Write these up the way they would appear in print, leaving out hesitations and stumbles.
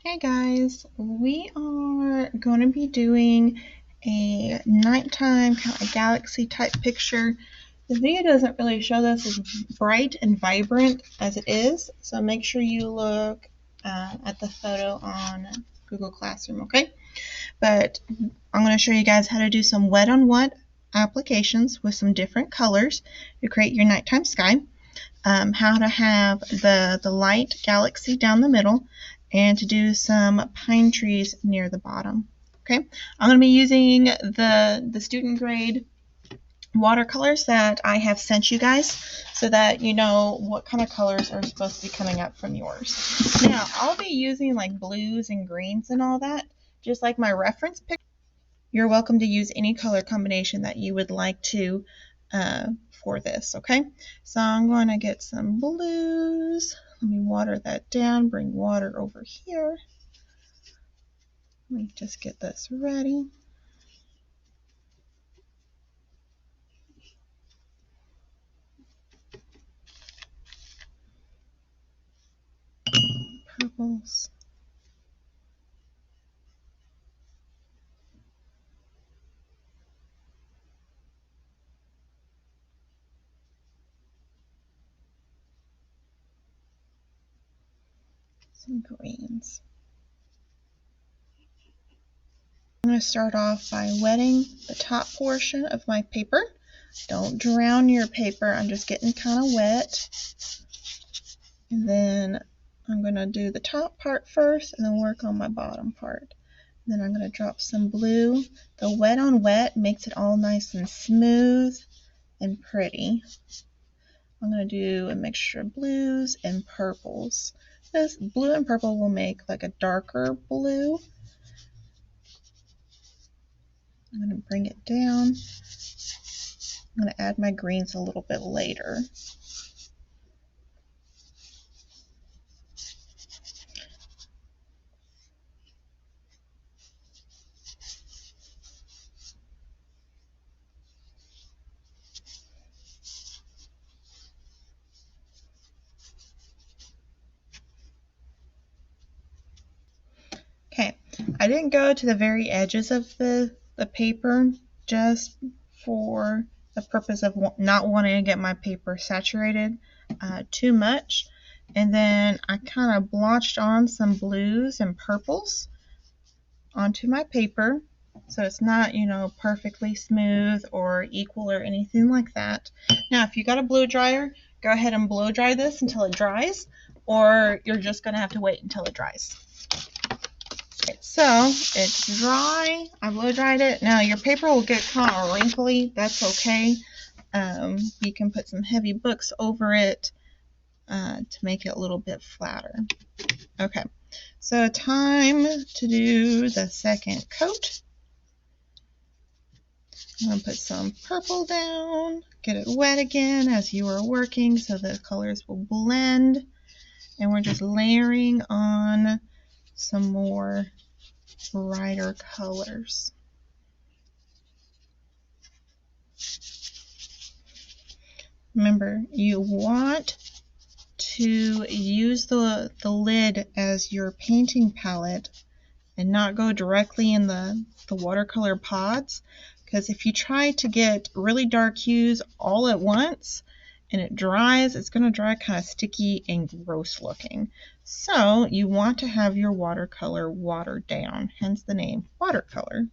Hey guys, we are going to be doing a nighttime kind of galaxy type picture. The video doesn't really show this as bright and vibrant as it is, so make sure you look at the photo on Google Classroom, okay? But I'm going to show you guys how to do some wet on wet applications with some different colors to create your nighttime sky. How to have the light galaxy down the middle, and to do some pine trees near the bottom. Okay, I'm going to be using the student grade watercolors that I have sent you guys so that you know what kind of colors are supposed to be coming up from yours. Now, I'll be using like blues and greens and all that, just like my reference picture. You're welcome to use any color combination that you would like to for this, okay? So I'm going to get some blues. Let me water that down, bring water over here. Let me just get this ready. Purples. Some greens. I'm going to start off by wetting the top portion of my paper. Don't drown your paper. I'm just getting kind of wet. And then I'm going to do the top part first and then work on my bottom part. Then I'm going to drop some blue. The wet on wet makes it all nice and smooth and pretty. I'm going to do a mixture of blues and purples. This blue and purple will make like a darker blue. I'm going to bring it down. I'm going to add my greens a little bit later. Okay, I didn't go to the very edges of the paper just for the purpose of not wanting to get my paper saturated too much. And then I kind of blotched on some blues and purples onto my paper, so it's not, you know, perfectly smooth or equal or anything like that. Now, if you got a blow dryer, go ahead and blow dry this until it dries, or you're just going to have to wait until it dries. Okay, so it's dry. I blow dried it. Now your paper will get kind of wrinkly. That's okay. You can put some heavy books over it to make it a little bit flatter. Okay, so time to do the second coat. I'm going to put some purple down, get it wet again as you are working so the colors will blend. And we're just layering on some more brighter colors. Remember, you want to use the lid as your painting palette and not go directly in the watercolor pods, because if you try to get really dark hues all at once and it dries, it's going to dry kind of sticky and gross looking. So you want to have your watercolor watered down, hence the name watercolor.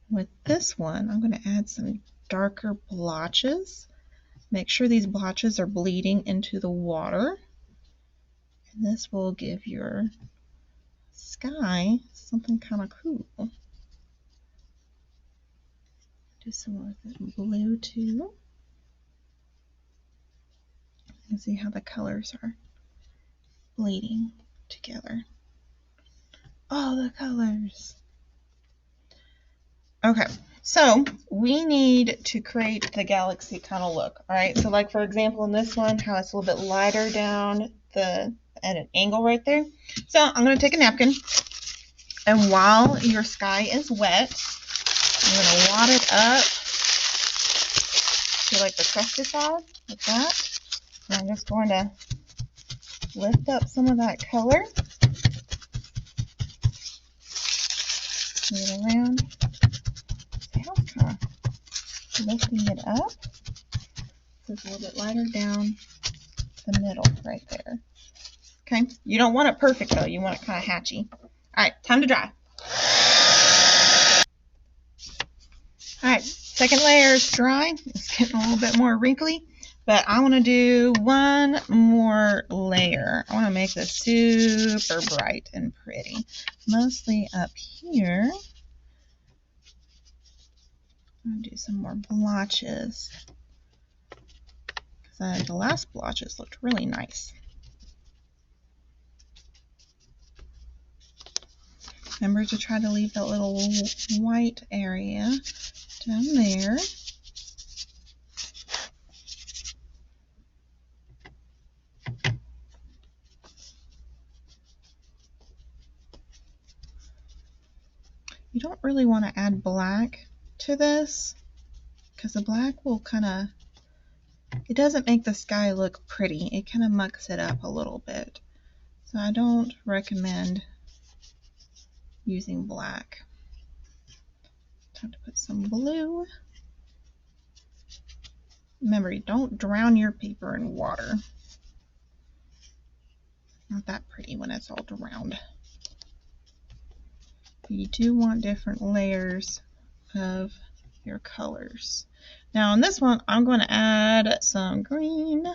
With this one, I'm going to add some darker blotches. Make sure these blotches are bleeding into the water. And this will give your sky something kind of cool. Do some more with the blue too. And see how the colors are bleeding together. All the colors. Okay, so we need to create the galaxy kind of look. All right, so like for example in this one, how it's a little bit lighter down at an angle right there. So I'm going to take a napkin, and while your sky is wet, I'm going to wad it up to like the crusty side, like that. And I'm just going to lift up some of that color. Move it around. See how it's kind of lifting it up? So it's a little bit lighter down the middle right there. Okay, you don't want it perfect though. You want it kind of hatchy. All right, time to dry. All right, second layer is dry. It's getting a little bit more wrinkly, but I want to do one more layer. I want to make this super bright and pretty. Mostly up here. I'm going to do some more blotches, because the last blotches looked really nice. Remember to try to leave that little white area down there. You don't really want to add black to this, because the black will kind of, it doesn't make the sky look pretty. It kind of mucks it up a little bit. So I don't recommend using black. Time to put some blue. Remember, don't drown your paper in water. Not that pretty when it's all drowned. You do want different layers of your colors. Now on this one, I'm going to add some green.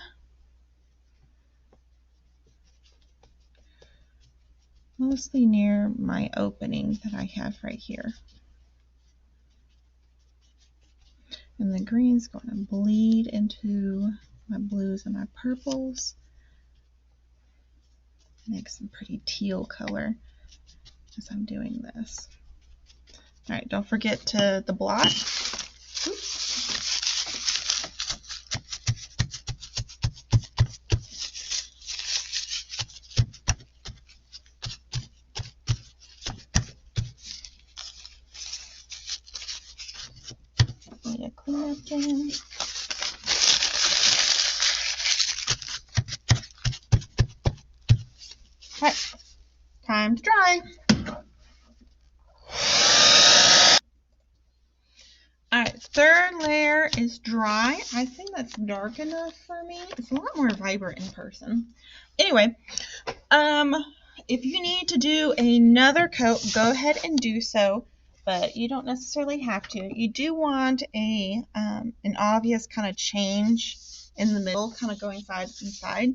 Mostly near my opening that I have right here. And the green's going to bleed into my blues and my purples. Make some pretty teal color as I'm doing this. All right, don't forget the blot. Oops. Need a clean up again. All right, time to dry. All right, third layer is dry. I think that's dark enough for me. It's a lot more vibrant in person. Anyway, if you need to do another coat, go ahead and do so, but you don't necessarily have to. You do want an obvious kind of change in the middle, kind of going side and side.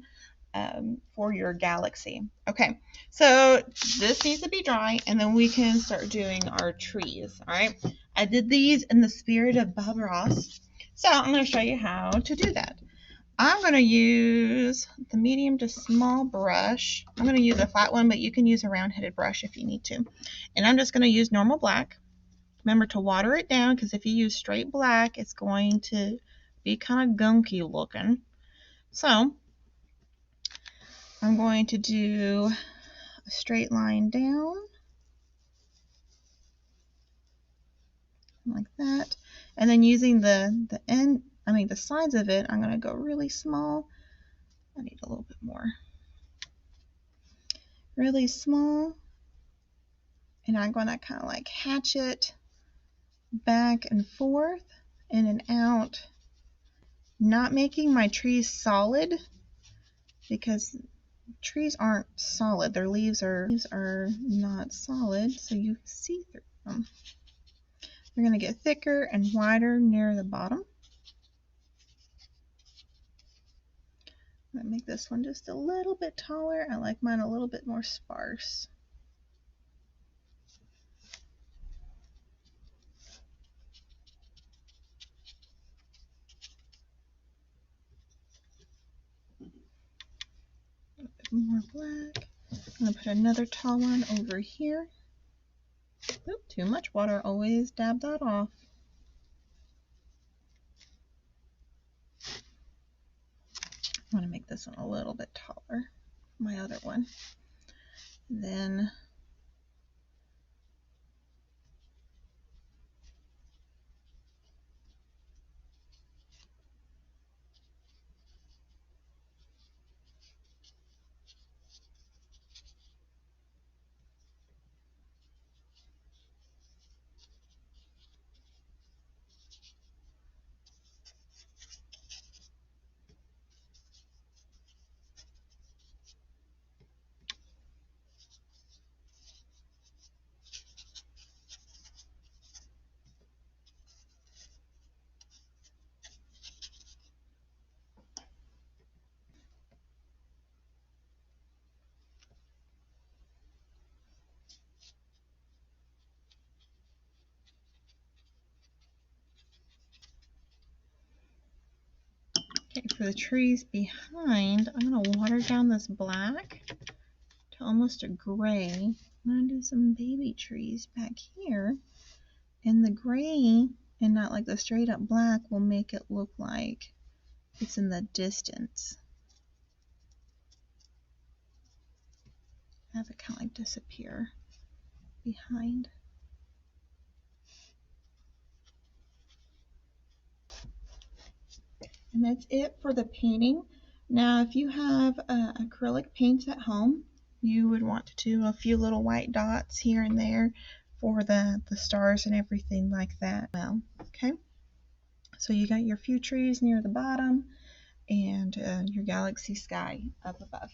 For your galaxy. Okay, so this needs to be dry, and then we can start doing our trees. All right, I did these in the spirit of Bob Ross, so I'm going to show you how to do that. I'm going to use the medium to small brush. I'm going to use a flat one, but you can use a round-headed brush if you need to. And I'm just going to use normal black. Remember to water it down, because if you use straight black, it's going to be kind of gunky looking. So I'm going to do a straight line down, like that, and then using the sides of it, I'm going to go really small. I need a little bit more. Really small, and I'm going to kind of like hatch it back and forth, in and out, not making my trees solid, because trees aren't solid. Their leaves are not solid, so you see through them. They're going to get thicker and wider near the bottom. I'm going to make this one just a little bit taller. I like mine a little bit more sparse. A bit more black. I'm going to put another tall one over here. Oop, too much water. Always dab that off. I want to make this one a little bit taller, my other one. Then Okay, for the trees behind, I'm going to water down this black to almost a gray. I'm going to do some baby trees back here. And the gray, and not like the straight up black, will make it look like it's in the distance. Have it kind of like disappear behind. And that's it for the painting. Now, if you have acrylic paints at home, you would want to do a few little white dots here and there for the stars and everything like that. Well, okay. So you got your few trees near the bottom and your galaxy sky up above.